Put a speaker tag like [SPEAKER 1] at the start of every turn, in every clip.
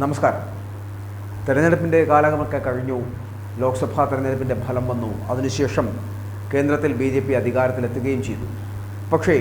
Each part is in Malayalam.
[SPEAKER 1] നമസ്കാരം. തെരഞ്ഞെടുപ്പിൻ്റെ കാലമൊക്കെ കഴിഞ്ഞു. ലോക്സഭാ തെരഞ്ഞെടുപ്പിൻ്റെ ഫലം വന്നു. അതിനുശേഷം കേന്ദ്രത്തിൽ BJP അധികാരത്തിലെത്തുകയും ചെയ്തു. പക്ഷേ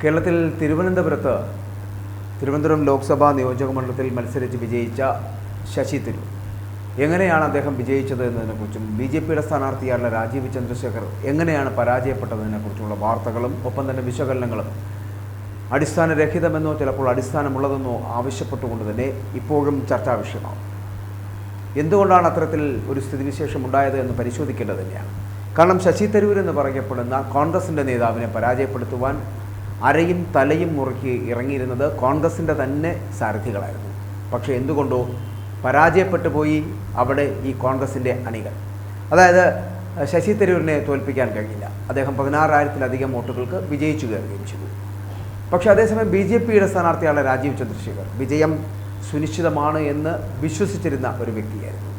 [SPEAKER 1] കേരളത്തിൽ തിരുവനന്തപുരം ലോക്സഭാ നിയോജക മണ്ഡലത്തിൽ മത്സരിച്ച് വിജയിച്ച ശശി തരൂർ എങ്ങനെയാണ് അദ്ദേഹം വിജയിച്ചത് എന്നതിനെക്കുറിച്ചും BJPയുടെ സ്ഥാനാർത്ഥിയായുള്ള രാജീവ് ചന്ദ്രശേഖർ എങ്ങനെയാണ് പരാജയപ്പെട്ടതിനെക്കുറിച്ചുള്ള വാർത്തകളും ഒപ്പം തന്നെ വിശകലനങ്ങളും അടിസ്ഥാനരഹിതമെന്നോ ചിലപ്പോൾ അടിസ്ഥാനമുള്ളതെന്നോ ആവശ്യപ്പെട്ടുകൊണ്ട് തന്നെ ഇപ്പോഴും ചർച്ചാ വിഷയമാവും. എന്തുകൊണ്ടാണ് അത്തരത്തിൽ ഒരു സ്ഥിതിവിശേഷം ഉണ്ടായത് എന്ന് പരിശോധിക്കേണ്ടത് തന്നെയാണ്. കാരണം ശശി തരൂർ എന്ന് പറയപ്പെടുന്ന കോൺഗ്രസിൻ്റെ നേതാവിനെ പരാജയപ്പെടുത്തുവാൻ അരയും തലയും മുറുക്കി ഇറങ്ങിയിരുന്നത് കോൺഗ്രസിൻ്റെ തന്നെ സാരഥികളായിരുന്നു. പക്ഷേ എന്തുകൊണ്ടോ പരാജയപ്പെട്ടു പോയി അവിടെ ഈ കോൺഗ്രസിൻ്റെ അണികൾ. അതായത് ശശി തരൂരിനെ തോൽപ്പിക്കാൻ കഴിഞ്ഞില്ല. അദ്ദേഹം 16,000-ലധികം വോട്ടുകൾക്ക് വിജയിച്ചു കയറുകയും ചെയ്തു. പക്ഷേ അതേസമയം BJPയുടെ സ്ഥാനാർത്ഥിയായ രാജീവ് ചന്ദ്രശേഖർ വിജയം സുനിശ്ചിതമാണ് എന്ന് വിശ്വസിച്ചിരുന്ന ഒരു വ്യക്തിയായിരുന്നു.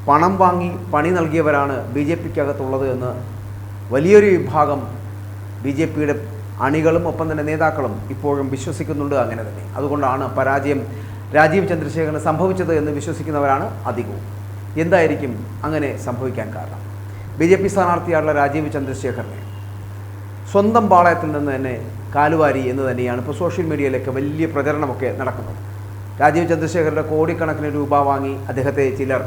[SPEAKER 1] പണം വാങ്ങി പണി നൽകിയവരാണ് BJPക്കകത്തുള്ളത് എന്ന് വലിയൊരു വിഭാഗം BJPയുടെ അണികളും ഒപ്പം തന്നെ നേതാക്കളും ഇപ്പോഴും വിശ്വസിക്കുന്നുണ്ട്. അങ്ങനെ തന്നെ അതുകൊണ്ടാണ് പരാജയം രാജീവ് ചന്ദ്രശേഖറിന് സംഭവിച്ചത് എന്ന് വിശ്വസിക്കുന്നവരാണ് അധികവും. എന്തായിരിക്കും അങ്ങനെ സംഭവിക്കാൻ കാരണം? BJP സ്ഥാനാർത്ഥിയായുള്ള രാജീവ് ചന്ദ്രശേഖറിനെ സ്വന്തം പാളയത്തിൽ നിന്ന് തന്നെ കാലുവാരി എന്ന് തന്നെയാണ് ഇപ്പോൾ സോഷ്യൽ മീഡിയയിലൊക്കെ വലിയ പ്രചരണമൊക്കെ നടക്കുന്നത്. രാജീവ് ചന്ദ്രശേഖറിൻ്റെ കോടിക്കണക്കിന് രൂപ വാങ്ങി അദ്ദേഹത്തെ ചിലർ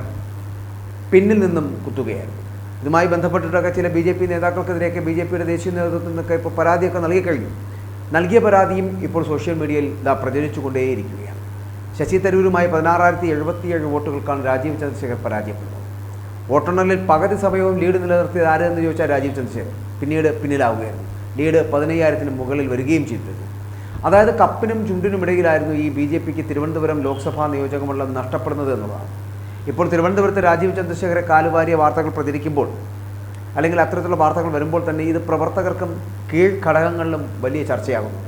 [SPEAKER 1] പിന്നിൽ നിന്നും കുത്തുകയായിരുന്നു. ഇതുമായി ബന്ധപ്പെട്ടിട്ടൊക്കെ ചില BJP നേതാക്കൾക്കെതിരെയൊക്കെ BJPയുടെ ദേശീയ നേതൃത്വത്തിൽ നിന്നൊക്കെ ഇപ്പോൾ പരാതിയൊക്കെ നൽകിക്കഴിഞ്ഞു. നൽകിയ പരാതിയും ഇപ്പോൾ സോഷ്യൽ മീഡിയയിൽ പ്രചരിച്ചുകൊണ്ടേയിരിക്കുകയാണ്. ശശി തരൂരുമായി 16,077 വോട്ടുകൾക്കാണ് രാജീവ് ചന്ദ്രശേഖർ പരാജയപ്പെടുന്നത്. വോട്ടെണ്ണലിൽ പകുതി സമയവും ലീഡ് നിലനിർത്തിയത് ആരെന്ന് ചോദിച്ചാൽ രാജീവ് ചന്ദ്രശേഖർ പിന്നീട് പിന്നിലാവുകയായിരുന്നു. ലീഡ് 15,000-ന് മുകളിൽ വരികയും ചെയ്തിരുന്നു. അതായത് കപ്പിനും ചുണ്ടിനും ഇടയിലായിരുന്നു ഈ BJPക്ക് തിരുവനന്തപുരം ലോക്സഭാ നിയോജകമണ്ഡലം നഷ്ടപ്പെടുന്നത് എന്നുള്ളതാണ്. ഇപ്പോൾ തിരുവനന്തപുരത്ത് രാജീവ് ചന്ദ്രശേഖരെ കാലുവാരിയ വാർത്തകൾ പ്രചരിക്കുമ്പോൾ അല്ലെങ്കിൽ അത്തരത്തിലുള്ള വാർത്തകൾ വരുമ്പോൾ തന്നെ ഇത് പ്രവർത്തകർക്കും കീഴ്ഘടകങ്ങളിലും വലിയ ചർച്ചയാകുന്നു.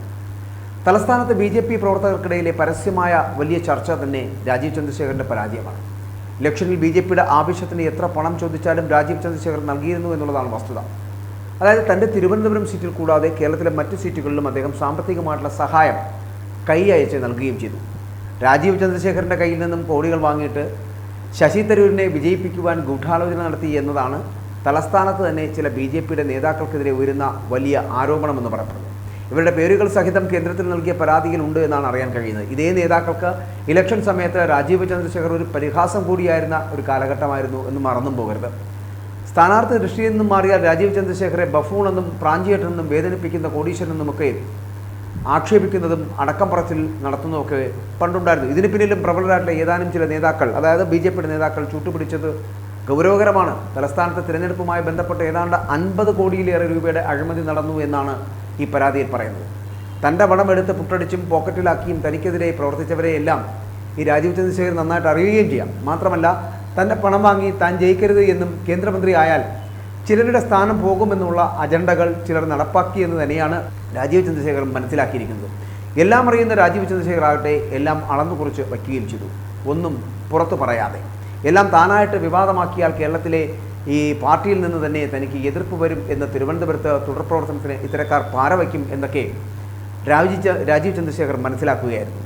[SPEAKER 1] തലസ്ഥാനത്ത് BJP പ്രവർത്തകർക്കിടയിലെ പരസ്യമായ വലിയ ചർച്ച തന്നെ രാജീവ് ചന്ദ്രശേഖറിൻ്റെ പരാജയമാണ്. ഇലക്ഷനിൽ BJPയുടെ ആവശ്യത്തിന് എത്ര പണം ചോദിച്ചാലും രാജീവ് ചന്ദ്രശേഖർ നൽകിയിരുന്നു എന്നുള്ളതാണ് വസ്തുത. അതായത് തൻ്റെ തിരുവനന്തപുരം സീറ്റിൽ കൂടാതെ കേരളത്തിലെ മറ്റ് സീറ്റുകളിലും അദ്ദേഹം സാമ്പത്തികമായിട്ടുള്ള സഹായം കൈ അയച്ച് നൽകുകയും ചെയ്തു. രാജീവ് ചന്ദ്രശേഖറിൻ്റെ കയ്യിൽ നിന്നും കോടികൾ വാങ്ങിയിട്ട് ശശി തരൂരിനെ വിജയിപ്പിക്കുവാൻ ഗൂഢാലോചന നടത്തി എന്നതാണ് തലസ്ഥാനത്ത് തന്നെ ചില BJPയുടെ നേതാക്കൾക്കെതിരെ ഉയരുന്ന വലിയ ആരോപണമെന്ന് പറയപ്പെടുന്നു. ഇവരുടെ പേരുകൾ സഹിതം കേന്ദ്രത്തിൽ നൽകിയ പരാതിയിൽ ഉണ്ട് എന്നാണ് അറിയാൻ കഴിയുന്നത്. ഇതേ നേതാക്കൾക്ക് ഇലക്ഷൻ സമയത്ത് രാജീവ് ചന്ദ്രശേഖർ ഒരു പരിഹാസം കൂടിയായിരുന്ന ഒരു കാലഘട്ടമായിരുന്നു എന്ന് മറന്നും പോകരുത്. സ്ഥാനാർത്ഥി ദൃഷ്ടിയിൽ നിന്നും മാറിയാൽ രാജീവ് ചന്ദ്രശേഖരെ ബഫൂണെന്നും പ്രാഞ്ചിയേട്ടെന്നും വേദനിപ്പിക്കുന്ന കോടീശ്വരനെന്നുമൊക്കെ ആക്ഷേപിക്കുന്നതും അടക്കം പറച്ചിൽ നടത്തുന്നതൊക്കെ പണ്ടുണ്ടായിരുന്നു. ഇതിന് പിന്നിലും പ്രബലരായിട്ടുള്ള ഏതാനും ചില നേതാക്കൾ, അതായത് BJPയുടെ നേതാക്കൾ ചൂട്ടുപിടിച്ചത് ഗൗരവകരമാണ്. തലസ്ഥാനത്തെ തിരഞ്ഞെടുപ്പുമായി ബന്ധപ്പെട്ട് ഏതാണ്ട് 50 കോടിയിലേറെ രൂപയുടെ അഴിമതി നടന്നു എന്നാണ് ഈ പരാതിയിൽ പറയുന്നത്. തൻ്റെ പണം എടുത്ത് പുട്ടടിച്ചും പോക്കറ്റിലാക്കിയും തനിക്കെതിരെ പ്രവർത്തിച്ചവരെയെല്ലാം ഈ രാജീവ് ചന്ദ്രശേഖർ നന്നായിട്ട് അറിയുകയും ചെയ്യാം. മാത്രമല്ല തൻ്റെ പണം വാങ്ങി താൻ ജയിക്കരുത് എന്നും കേന്ദ്രമന്ത്രി ആയാൽ ചിലരുടെ സ്ഥാനം പോകുമെന്നുള്ള അജണ്ടകൾ ചിലർ നടപ്പാക്കിയെന്ന് തന്നെയാണ് രാജീവ് ചന്ദ്രശേഖർ മനസ്സിലാക്കിയിരിക്കുന്നത്. എല്ലാം അറിയുന്ന രാജീവ് ചന്ദ്രശേഖർ ആകട്ടെ എല്ലാം അളന്നു കുറിച്ച് വയ്ക്കുകയും ചെയ്തു. ഒന്നും പുറത്തു പറയാതെ എല്ലാം താനായിട്ട് വിവാദമാക്കിയാൽ കേരളത്തിലെ ഈ പാർട്ടിയിൽ നിന്ന് തന്നെ തനിക്ക് എതിർപ്പ് വരും എന്ന് തിരുവനന്തപുരത്ത് തുടർ പ്രവർത്തനത്തിന് ഇത്തരക്കാർ പാരവയ്ക്കും എന്നൊക്കെ രാജീവ് ചന്ദ്രശേഖർ മനസ്സിലാക്കുകയായിരുന്നു.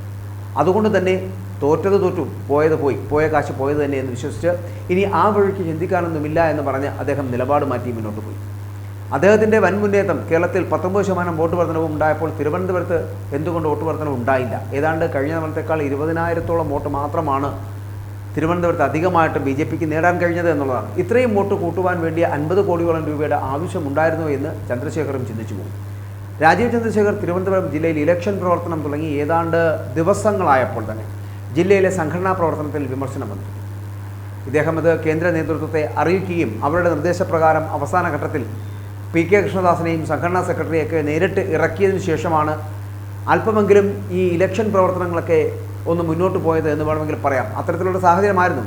[SPEAKER 1] അതുകൊണ്ട് തന്നെ തോറ്റത് തോറ്റു, പോയത് പോയി, പോയ കാശ് പോയത് തന്നെ എന്ന് വിശ്വസിച്ച് ഇനി ആ വഴിക്ക് ചിന്തിക്കാനൊന്നുമില്ല എന്ന് പറഞ്ഞ് അദ്ദേഹം നിലപാട് മാറ്റി മുന്നോട്ട് പോയി. അദ്ദേഹത്തിൻ്റെ വൻ മുന്നേറ്റം കേരളത്തിൽ 19% വോട്ട് വർധനവും ഉണ്ടായപ്പോൾ തിരുവനന്തപുരത്ത് എന്തുകൊണ്ട് വോട്ട് വർധനവും ഉണ്ടായില്ല? ഏതാണ്ട് കഴിഞ്ഞ തവണത്തേക്കാൾ 20,000-ഓളം വോട്ട് മാത്രമാണ് തിരുവനന്തപുരത്ത് അധികമായിട്ട് BJPക്ക് നേടാൻ കഴിഞ്ഞത് എന്നുള്ളതാണ്. ഇത്രയും വോട്ട് കൂട്ടുവാൻ വേണ്ടി 50 കോടിയോളം രൂപയുടെ ആവശ്യമുണ്ടായിരുന്നോ എന്ന് ചന്ദ്രശേഖറും ചിന്തിച്ചു പോകും. രാജീവ് ചന്ദ്രശേഖർ തിരുവനന്തപുരം ജില്ലയിൽ ഇലക്ഷൻ പ്രവർത്തനം തുടങ്ങി ഏതാണ്ട് ദിവസങ്ങളായപ്പോൾ തന്നെ ജില്ലയിലെ സംഘടനാ പ്രവർത്തനത്തിൽ വിമർശനം വന്നു. ഇദ്ദേഹം അത് കേന്ദ്ര നേതൃത്വത്തെ അറിയിക്കുകയും അവരുടെ നിർദ്ദേശപ്രകാരം അവസാന ഘട്ടത്തിൽ PK കൃഷ്ണദാസിനെയും സംഘടനാ സെക്രട്ടറിയൊക്കെ നേരിട്ട് ഇറക്കിയതിനു ശേഷമാണ് അല്പമെങ്കിലും ഈ ഇലക്ഷൻ പ്രവർത്തനങ്ങളൊക്കെ ഒന്ന് മുന്നോട്ട് പോയത് എന്ന് വേണമെങ്കിൽ പറയാം. അത്തരത്തിലുള്ള സാഹചര്യമായിരുന്നു.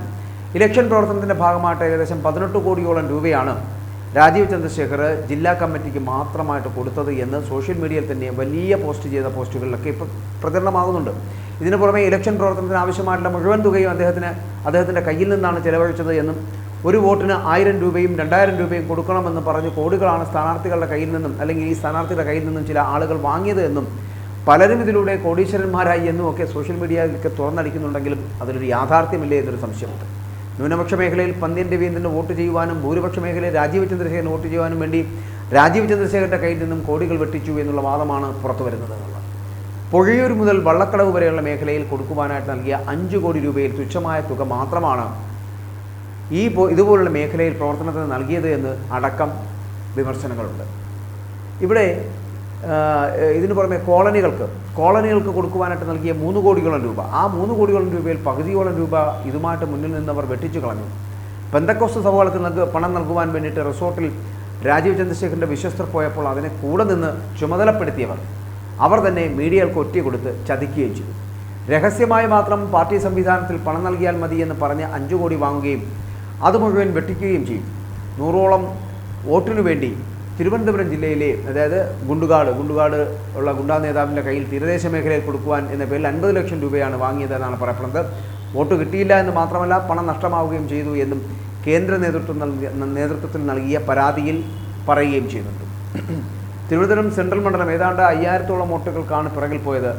[SPEAKER 1] ഇലക്ഷൻ പ്രവർത്തനത്തിൻ്റെ ഭാഗമായിട്ട് ഏകദേശം 18 കോടിയോളം രൂപയാണ് രാജീവ് ചന്ദ്രശേഖർ ജില്ലാ കമ്മിറ്റിക്ക് മാത്രമായിട്ട് കൊടുത്തത് എന്ന് സോഷ്യൽ മീഡിയയിൽ തന്നെ വലിയ പോസ്റ്റ് ചെയ്ത പോസ്റ്റുകളിലൊക്കെ ഇപ്പോൾ പ്രചരണമാകുന്നുണ്ട്. ഇതിനു പുറമെ ഇലക്ഷൻ പ്രവർത്തനത്തിന് ആവശ്യമായിട്ടുള്ള മുഴുവൻ തുകയും അദ്ദേഹത്തിൻ്റെ കയ്യിൽ നിന്നാണ് ചെലവഴിച്ചത് എന്നും ഒരു വോട്ടിന് 1000 രൂപയും 2000 രൂപയും കൊടുക്കണമെന്ന് പറഞ്ഞ് കോടികളാണ് സ്ഥാനാർത്ഥികളുടെ കയ്യിൽ നിന്നും അല്ലെങ്കിൽ ഈ സ്ഥാനാർത്ഥിയുടെ കയ്യിൽ നിന്നും ചില ആളുകൾ വാങ്ങിയത് എന്നും പലരും ഇതിലൂടെ കോടീശ്വരന്മാരായി എന്നുമൊക്കെ സോഷ്യൽ മീഡിയയിലൊക്കെ തുറന്നടിക്കുന്നുണ്ടെങ്കിലും അതിലൊരു യാഥാർത്ഥ്യമില്ലേ എന്നൊരു സംശയമുണ്ട്. ന്യൂനപക്ഷ മേഖലയിൽ പന്ന്യൻ രവീന്ദ്രന് വോട്ട് ചെയ്യുവാനും ഭൂരിപക്ഷ മേഖലയിൽ രാജീവ് ചന്ദ്രശേഖരൻ വോട്ട് ചെയ്യുവാനും വേണ്ടി രാജീവ് ചന്ദ്രശേഖരൻ്റെ കയ്യിൽ നിന്നും കോടികൾ വെട്ടിച്ചു എന്നുള്ള വാദമാണ് പുറത്തു വരുന്നത് എന്നുള്ളത്. പൊഴിയൂർ മുതൽ വള്ളക്കടവ് വരെയുള്ള മേഖലയിൽ കൊടുക്കുവാനായിട്ട് നൽകിയ 5 കോടി രൂപയിൽ തുച്ഛമായ തുക മാത്രമാണ് ഇതുപോലുള്ള മേഖലയിൽ പ്രവർത്തനത്തിന് നൽകിയത് എന്ന് അടക്കം വിമർശനങ്ങളുണ്ട്. ഇവിടെ ഇതിനു പുറമെ കോളനികൾക്ക് കൊടുക്കുവാനായിട്ട് നൽകിയ 3 കോടിയോളം രൂപ, ആ 3 കോടിയോളം രൂപയിൽ പകുതിയോളം രൂപ ഇതുമായിട്ട് മുന്നിൽ നിന്നവർ വെട്ടിച്ചു കളഞ്ഞു. പെന്തക്കോസ്ത് സഭകൾക്ക് പണം നൽകുവാൻ വേണ്ടിയിട്ട് റിസോർട്ടിൽ രാജീവ് ചന്ദ്രശേഖരൻ്റെ വിശ്വസ്തർ പോയപ്പോൾ അതിനെ കൂടെ നിന്ന് ചുമതലപ്പെടുത്തിയവർ അവർ തന്നെ മീഡിയകൾക്ക് ഒറ്റ കൊടുത്ത് ചതിക്കുകയും ചെയ്തു. രഹസ്യമായി മാത്രം പാർട്ടി സംവിധാനത്തിൽ പണം നൽകിയാൽ മതി എന്ന് പറഞ്ഞ് 5 കോടി വാങ്ങുകയും അത് മുഴുവൻ വെട്ടിക്കുകയും ചെയ്യും. 100ഓളം വോട്ടിനു വേണ്ടി തിരുവനന്തപുരം ജില്ലയിലെ, അതായത് ഗുണ്ടുകാട് ഉള്ള ഗുണ്ടാ നേതാവിൻ്റെ കയ്യിൽ തീരദേശ മേഖലയിൽ കൊടുക്കുവാൻ എന്ന പേരിൽ 50 ലക്ഷം രൂപയാണ് വാങ്ങിയതെന്നാണ് പറയപ്പെടുന്നത്. വോട്ട് കിട്ടിയില്ല എന്ന് മാത്രമല്ല പണം നഷ്ടമാവുകയും ചെയ്തു എന്നും കേന്ദ്ര നേതൃത്വത്തിൽ നൽകിയ പരാതിയിൽ പറയുകയും ചെയ്യുന്നുണ്ട്. തിരുവനന്തപുരം സെൻട്രൽ മണ്ഡലം ഏതാണ്ട് 5000ഓളം വോട്ടുകൾക്കാണ് പിറകിൽ പോയത്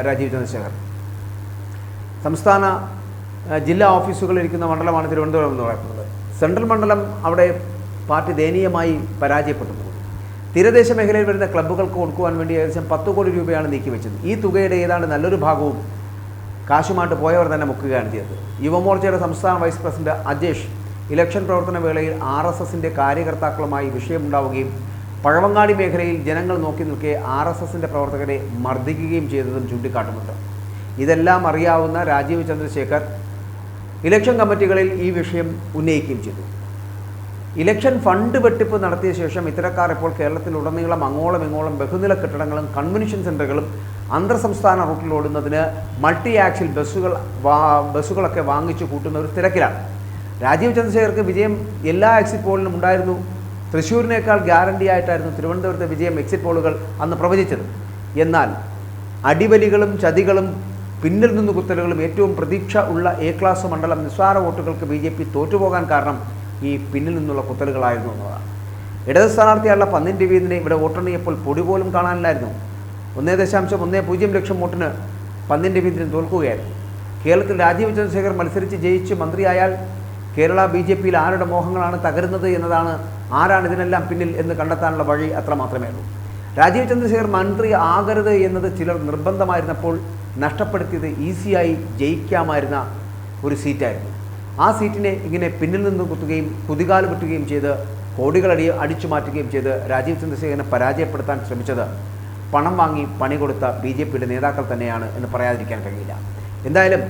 [SPEAKER 1] രാജീവ് ചന്ദ്രശേഖർ. സംസ്ഥാന ജില്ലാ ഓഫീസുകളിലിരിക്കുന്ന മണ്ഡലമാണ് തിരുവനന്തപുരം എന്ന് പറയുന്നത്. സെൻട്രൽ മണ്ഡലം അവിടെ പാർട്ടി ദയനീയമായി പരാജയപ്പെട്ടു. തീരദേശ മേഖലയിൽ വരുന്ന ക്ലബ്ബുകൾക്ക് കൊടുക്കുവാൻ വേണ്ടി ഏകദേശം 10 കോടി രൂപയാണ് നീക്കിവെച്ചത്. ഈ തുകയുടെ ഏതാണ്ട് നല്ലൊരു ഭാഗവും കാശുമായിട്ട് പോയവർ തന്നെ മുക്കുകയാണ് ചെയ്തത്. യുവമോർച്ചയുടെ സംസ്ഥാന വൈസ് പ്രസിഡന്റ് അജേഷ് ഇലക്ഷൻ പ്രവർത്തന വേളയിൽ RSSന്റെ കാര്യകർത്താക്കളുമായി വിഷയമുണ്ടാവുകയും പഴവങ്ങാടി മേഖലയിൽ ജനങ്ങൾ നോക്കി നിൽക്കെ RSSന്റെ പ്രവർത്തകരെ മർദ്ദിക്കുകയും ചെയ്തതും ചൂണ്ടിക്കാട്ടുന്നുണ്ട്. ഇതെല്ലാം അറിയാവുന്ന രാജീവ് ചന്ദ്രശേഖർ ഇലക്ഷൻ കമ്മിറ്റികളിൽ ഈ വിഷയം ഉന്നയിക്കുകയും ചെയ്തു. ഇലക്ഷൻ ഫണ്ട് വെട്ടിപ്പ് നടത്തിയ ശേഷം ഇത്തരക്കാർ ഇപ്പോൾ കേരളത്തിലുടനീളം അങ്ങോളം ഇങ്ങോളം ബഹുനില കെട്ടിടങ്ങളും കൺവെൻഷൻ സെൻ്ററുകളും അന്തർ സംസ്ഥാന റൂട്ടിൽ ഓടുന്നതിന് മൾട്ടി ആക്സിൽ ബസ്സുകളൊക്കെ വാങ്ങിച്ചു കൂട്ടുന്ന ഒരു തിരക്കിലാണ്. രാജീവ് ചന്ദ്രശേഖർക്ക് വിജയം എല്ലാ എക്സിറ്റ് പോളിലും ഉണ്ടായിരുന്നു. തൃശ്ശൂരിനേക്കാൾ ഗ്യാരണ്ടി ആയിട്ടായിരുന്നു തിരുവനന്തപുരത്തെ വിജയം എക്സിറ്റ് പോളുകൾ അന്ന് പ്രവചിച്ചത്. എന്നാൽ അടിവലികളും ചതികളും പിന്നിൽ നിന്ന് കുത്തലുകളും ഏറ്റവും പ്രതീക്ഷ ഉള്ള A ക്ലാസ് മണ്ഡലം നിസ്സാര വോട്ടുകൾക്ക് BJP തോറ്റുപോകാൻ കാരണം ഈ പിന്നിൽ നിന്നുള്ള കുത്തലുകളായിരുന്നു എന്നതാണ്. ഇടത് സ്ഥാനാർത്ഥിയായുള്ള പന്ന്യൻ രവീന്ദ്രനെ ഇവിടെ വോട്ടെണ്ണിയപ്പോൾ പൊടി പോലും കാണാനില്ലായിരുന്നു. 1.10 ലക്ഷം വോട്ടിന് പന്ന്യൻ രവീന്ദ്രൻ തോൽക്കുകയായിരുന്നു. കേരളത്തിൽ രാജീവ് ചന്ദ്രശേഖർ മത്സരിച്ച് ജയിച്ച് മന്ത്രിയായാൽ കേരള BJPയിൽ ആരുടെ മോഹങ്ങളാണ് തകരുന്നത് എന്നതാണ്, ആരാണ് ഇതിനെല്ലാം പിന്നിൽ എന്ന് കണ്ടെത്താനുള്ള വഴി അത്ര മാത്രമേ ഉള്ളൂ. രാജീവ് ചന്ദ്രശേഖർ മന്ത്രി ആകരുത് എന്നത് ചിലർ നിർബന്ധമായിരുന്നപ്പോൾ നഷ്ടപ്പെടുത്തിയത് ഈസിയായി ജയിക്കാമായിരുന്ന ഒരു സീറ്റായിരുന്നു. ആ സീറ്റിനെ ഇങ്ങനെ പിന്നിൽ നിന്ന് കുത്തുകയും കുതികാല് വെട്ടുകയും ചെയ്ത് കോടികൾ അടിച്ചു മാറ്റുകയും ചെയ്ത് രാജീവ് ചന്ദ്രശേഖരനെ പരാജയപ്പെടുത്താൻ ശ്രമിച്ചത് പണം വാങ്ങി പണി കൊടുത്ത BJPയുടെ നേതാക്കൾ തന്നെയാണ് എന്ന് പറയാതിരിക്കാൻ കഴിയില്ല. എന്തായാലും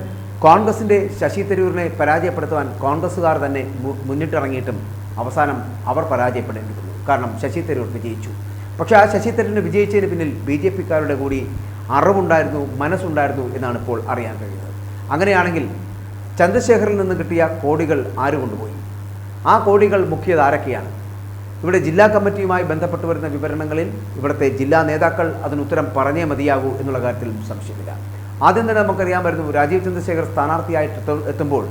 [SPEAKER 1] കോൺഗ്രസിൻ്റെ ശശി തരൂരിനെ പരാജയപ്പെടുത്തുവാൻ കോൺഗ്രസ്സുകാർ തന്നെ മുന്നിട്ടിറങ്ങിയിട്ടും അവസാനം അവർ പരാജയപ്പെടേണ്ടി വന്നു. കാരണം ശശി തരൂർ വിജയിച്ചു. പക്ഷേ ആ ശശി തരൂരിന് വിജയിച്ചതിന് പിന്നിൽ BJPക്കാരുടെ കൂടി അറിവുണ്ടായിരുന്നു, മനസ്സുണ്ടായിരുന്നു എന്നാണ് ഇപ്പോൾ അറിയാൻ കഴിയുന്നത്. അങ്ങനെയാണെങ്കിൽ ചന്ദ്രശേഖറിൽ നിന്ന് കിട്ടിയ കോടികൾ ആര് കൊണ്ടുപോയി? ആ കോടികൾ മുഖ്യത് ആരൊക്കെയാണ്? ഇവിടെ ജില്ലാ കമ്മിറ്റിയുമായി ബന്ധപ്പെട്ട് വരുന്ന വിവരണങ്ങളിൽ ഇവിടുത്തെ ജില്ലാ നേതാക്കൾ അതിനുത്തരം പറഞ്ഞേ മതിയാകൂ എന്നുള്ള കാര്യത്തിൽ സംശയമില്ല. ആദ്യം തന്നെ നമുക്കറിയാൻ വരുന്നു, രാജീവ് ചന്ദ്രശേഖർ സ്ഥാനാർത്ഥിയായിട്ട് എത്തുമ്പോൾ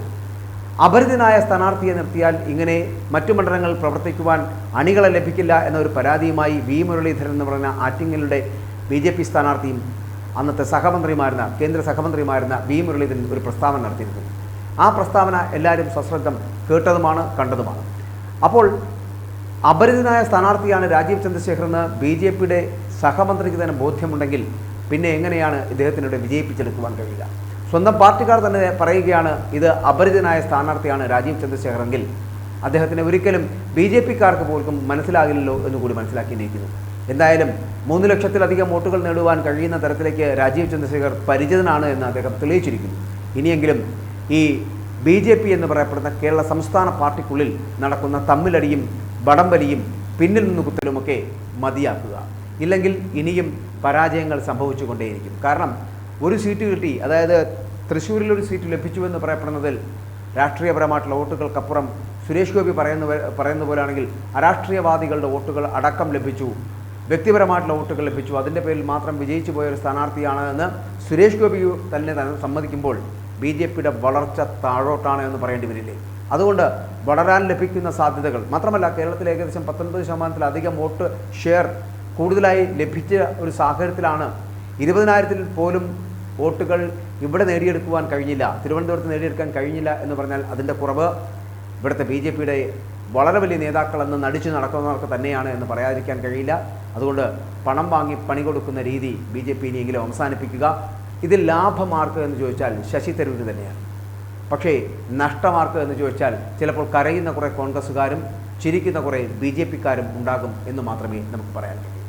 [SPEAKER 1] അപരിചിതനായ സ്ഥാനാർത്ഥിയെ നിർത്തിയാൽ ഇങ്ങനെ മറ്റു മണ്ഡലങ്ങളിൽ പ്രവർത്തിക്കുവാൻ അണികളെ ലഭിക്കില്ല എന്നൊരു പരാതിയുമായി V മുരളീധരൻ എന്ന് പറയുന്ന ആറ്റിങ്ങലിൻ്റെ BJP സ്ഥാനാർത്ഥിയും അന്നത്തെ സഹമന്ത്രിമാരുന്ന കേന്ദ്ര സഹമന്ത്രിമാരുന്ന V മുരളീധരൻ ഒരു പ്രസ്താവന നടത്തിയിരുന്നു. ആ പ്രസ്താവന എല്ലാവരും സശ്രദ്ധം കേട്ടതുമാണ്, കണ്ടതുമാണ്. അപ്പോൾ അപരിചിതനായ സ്ഥാനാർത്ഥിയാണ് രാജീവ് ചന്ദ്രശേഖറിന് BJPയുടെ സഹമന്ത്രിക്ക് തന്നെ ബോധ്യമുണ്ടെങ്കിൽ പിന്നെ എങ്ങനെയാണ് ഇദ്ദേഹത്തിനൂടെ വിജയിപ്പിച്ചെടുക്കുവാൻ കഴിയുക? സ്വന്തം പാർട്ടിക്കാർ തന്നെ പറയുകയാണ് ഇത് അപരിചിതനായ സ്ഥാനാർത്ഥിയാണ് രാജീവ് ചന്ദ്രശേഖറെങ്കിൽ അദ്ദേഹത്തിന് ഒരിക്കലും BJPക്കാർക്ക് പോലും മനസ്സിലാകില്ലല്ലോ എന്നുകൂടി മനസ്സിലാക്കിയിരിക്കുന്നു. എന്തായാലും 3 ലക്ഷത്തിലധികം വോട്ടുകൾ നേടുവാൻ കഴിയുന്ന തരത്തിലേക്ക് രാജീവ് ചന്ദ്രശേഖർ പരിചിതനാണ് എന്ന് അദ്ദേഹം തെളിയിച്ചിരിക്കുന്നു. ഇനിയെങ്കിലും ഈ BJP എന്ന് പറയപ്പെടുന്ന കേരള സംസ്ഥാന പാർട്ടിക്കുള്ളിൽ നടക്കുന്ന തമ്മിലടിയും വടംവലിയും പിന്നിൽ നിന്ന് കുത്തലുമൊക്കെ മതിയാക്കുക. ഇല്ലെങ്കിൽ ഇനിയും പരാജയങ്ങൾ സംഭവിച്ചുകൊണ്ടേയിരിക്കും. കാരണം ഒരു സീറ്റ് കിട്ടി, അതായത് തൃശ്ശൂരിലൊരു സീറ്റ് ലഭിച്ചുവെന്ന് പറയപ്പെടുന്നതിൽ രാഷ്ട്രീയപരമായിട്ടുള്ള വോട്ടുകൾക്കപ്പുറം സുരേഷ് ഗോപി പറയുന്ന പോലെയാണെങ്കിൽ അരാഷ്ട്രീയവാദികളുടെ വോട്ടുകൾ അടക്കം ലഭിച്ചു, വ്യക്തിപരമായിട്ടുള്ള വോട്ടുകൾ ലഭിച്ചു. അതിൻ്റെ പേരിൽ മാത്രം വിജയിച്ചു പോയൊരു സ്ഥാനാർത്ഥിയാണ് എന്ന് സുരേഷ് ഗോപി തന്നെ സമ്മതിക്കുമ്പോൾ BJPയുടെ വളർച്ച താഴോട്ടാണ് എന്ന് പറയേണ്ടി വരില്ലേ? അതുകൊണ്ട് വളരാൻ ലഭിക്കുന്ന സാധ്യതകൾ മാത്രമല്ല, കേരളത്തിൽ ഏകദേശം 19%-ലധികം വോട്ട് ഷെയർ കൂടുതലായി ലഭിച്ച ഒരു സാഹചര്യത്തിലാണ് 20,000-ൽ പോലും വോട്ടുകൾ ഇവിടെ നേടിയെടുക്കുവാൻ കഴിഞ്ഞില്ല, തിരുവനന്തപുരത്ത് നേടിയെടുക്കാൻ കഴിഞ്ഞില്ല എന്ന് പറഞ്ഞാൽ അതിൻ്റെ കുറവ് ഇവിടുത്തെ BJPയുടെ വളരെ വലിയ നേതാക്കളെന്ന് നടിച്ചു നടക്കുന്നവർക്ക് തന്നെയാണ് എന്ന് പറയാതിരിക്കാൻ കഴിയില്ല. അതുകൊണ്ട് പണം വാങ്ങി പണി കൊടുക്കുന്ന രീതി BJP ഇനിയെങ്കിലും അവസാനിപ്പിക്കുക. ഇതിൽ ലാഭമാർക്ക് എന്ന് ചോദിച്ചാൽ ശശി തരൂർ തന്നെയാണ്. പക്ഷേ നഷ്ടമാർക്ക് എന്ന് ചോദിച്ചാൽ ചിലപ്പോൾ കരയുന്ന കുറേ കോൺഗ്രസ്സുകാരും ചിരിക്കുന്ന കുറേ BJPക്കാരും ഉണ്ടാകും എന്ന് മാത്രമേ നമുക്ക് പറയാൻ കഴിയൂ.